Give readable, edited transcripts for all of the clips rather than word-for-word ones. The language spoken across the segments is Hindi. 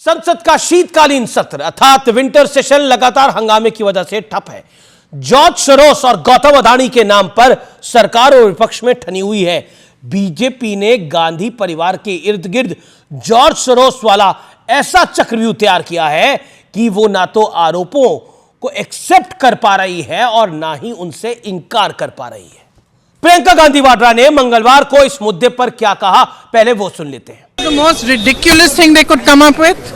संसद का शीतकालीन सत्र अर्थात विंटर सेशन लगातार हंगामे की वजह से ठप है। जॉर्ज सोरोस और गौतम अडानी के नाम पर सरकार और विपक्ष में ठनी हुई है। बीजेपी ने गांधी परिवार के इर्द गिर्द जॉर्ज सोरोस वाला ऐसा चक्रव्यूह तैयार किया है कि वो ना तो आरोपों को एक्सेप्ट कर पा रही है और ना ही उनसे इनकार कर पा रही है। प्रियंका गांधी वाड्रा ने मंगलवार को इस मुद्दे पर क्या कहा, पहले वो सुन लेते हैं। The most ridiculous thing they could come up with.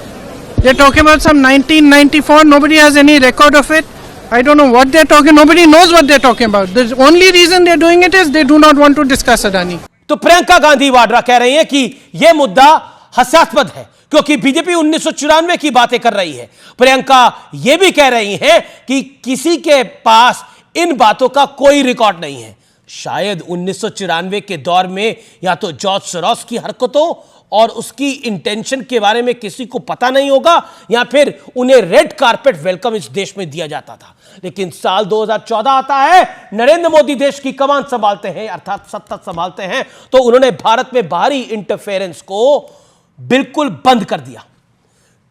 They're talking about some 1994. Nobody has any record of it. I don't know what they're talking. Nobody knows what they're talking about. The only reason they're doing it is they do not want to discuss Adani. तो प्रियंका गांधी वाड्रा कह रही हैं कि यह मुद्दा हास्यास्पद है क्योंकि बीजेपी 1994 की बातें कर रही है। प्रियंका यह भी कह रही हैं कि किसी के पास इन बातों का कोई रिकॉर्ड नहीं है। शायद 1994 के दौर में या तो जॉर्ज सोरोस की हरकतों और उसकी इंटेंशन के बारे में किसी को पता नहीं होगा या फिर उन्हें रेड कारपेट वेलकम इस देश में दिया जाता था। लेकिन साल 2014 आता है, नरेंद्र मोदी देश की कमान संभालते हैं अर्थात सत्ता संभालते हैं, तो उन्होंने भारत में बाहरी इंटरफेरेंस को बिल्कुल बंद कर दिया।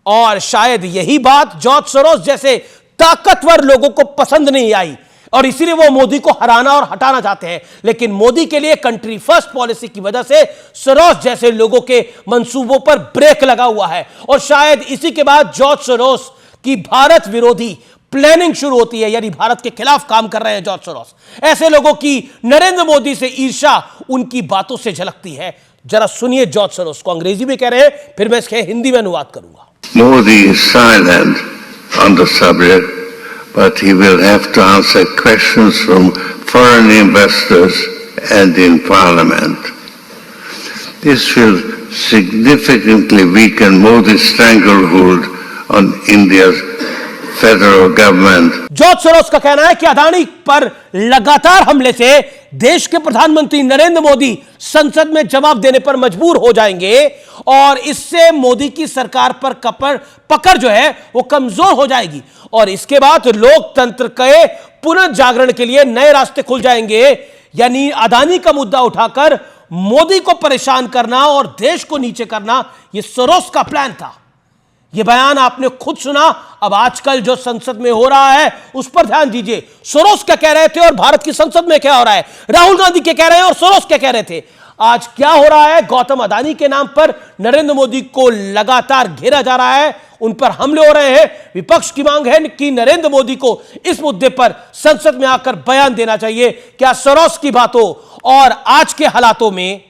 और शायद यही बात जॉर्ज सोरोस जैसे ताकतवर लोगों को पसंद नहीं आई और इसीलिए वो मोदी को हराना और हटाना चाहते हैं। लेकिन मोदी के लिए कंट्री फर्स्ट पॉलिसी की वजह से सोरोस जैसे लोगों के मंसूबों पर ब्रेक लगा हुआ है और शायद इसी के बाद जॉर्ज सोरोस की भारत विरोधी प्लानिंग शुरू होती है, यानी भारत के खिलाफ काम कर रहे हैं जॉर्ज सोरोस। ऐसे लोगों की नरेंद्र मोदी से ईर्ष्या उनकी बातों से झलकती है। जरा सुनिए जॉर्ज सोरोस को, अंग्रेजी में कह रहे हैं, फिर मैं इसके हिंदी में अनुवाद करूंगा। Modi is silent on the subject, but he will have to answer questions from foreign investors and in Parliament. This will significantly weaken Modi's stranglehold on India's federal government. George Soros का कहना है कि अदानी पर लगातार हमले से देश के प्रधानमंत्री नरेंद्र मोदी संसद में जवाब देने पर मजबूर हो जाएंगे और इससे मोदी की सरकार पर पकड़ जो है वो कमजोर हो जाएगी और इसके बाद लोकतंत्र के पुनर्जागरण के लिए नए रास्ते खुल जाएंगे। यानी अदानी का मुद्दा उठाकर मोदी को परेशान करना और देश को नीचे करना, यह सोरोस का प्लान था। यह बयान आपने खुद सुना। अब आजकल जो संसद में हो रहा है उस पर ध्यान दीजिए। सोरोस क्या कह रहे थे और भारत की संसद में क्या हो रहा है। राहुल गांधी क्या कह रहे हैं और सोरोस क्या कह रहे थे। आज क्या हो रहा है, गौतम अडानी के नाम पर नरेंद्र मोदी को लगातार घेरा जा रहा है, उन पर हमले हो रहे हैं। विपक्ष की मांग है कि नरेंद्र मोदी को इस मुद्दे पर संसद में आकर बयान देना चाहिए। क्या सोरोस की बातों और आज के हालातों में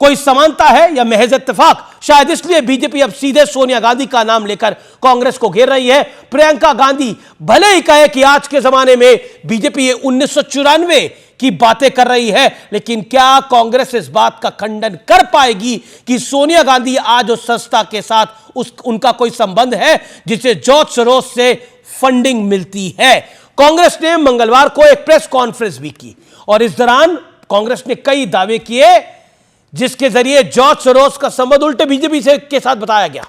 कोई समानता है या महज इत्तेफाक? शायद इसलिए बीजेपी अब सीधे सोनिया गांधी का नाम लेकर कांग्रेस को घेर रही है। प्रियंका गांधी भले ही कहे कि आज के जमाने में बीजेपी 1994 की बातें कर रही है, लेकिन क्या कांग्रेस इस बात का खंडन कर पाएगी कि सोनिया गांधी आज उस संस्था के साथ उनका कोई संबंध है जिसे जॉर्ज सोरोस से फंडिंग मिलती है? कांग्रेस ने मंगलवार को एक प्रेस कॉन्फ्रेंस भी की और इस दौरान कांग्रेस ने कई दावे किए जिसके जरिए जॉर्ज सोरोस का संबंध उल्टे बीजेपी से के साथ बताया गया।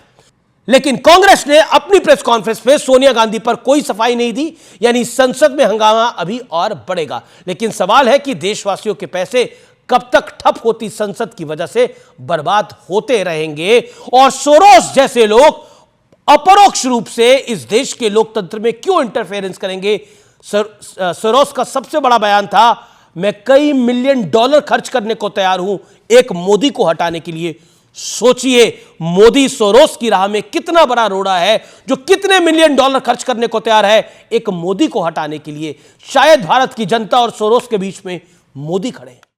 लेकिन कांग्रेस ने अपनी प्रेस कॉन्फ्रेंस में सोनिया गांधी पर कोई सफाई नहीं दी, यानी संसद में हंगामा अभी और बढ़ेगा। लेकिन सवाल है कि देशवासियों के पैसे कब तक ठप होती संसद की वजह से बर्बाद होते रहेंगे और सोरोस जैसे लोग अपरोक्ष रूप से इस देश के लोकतंत्र में क्यों इंटरफेरेंस करेंगे। सोरोस का सबसे बड़ा बयान था, मैं कई $मिलियन खर्च करने को तैयार हूं एक मोदी को हटाने के लिए। सोचिए मोदी सोरोस की राह में कितना बड़ा रोड़ा है जो कितने $मिलियन खर्च करने को तैयार है एक मोदी को हटाने के लिए। शायद भारत की जनता और सोरोस के बीच में मोदी खड़े हैं।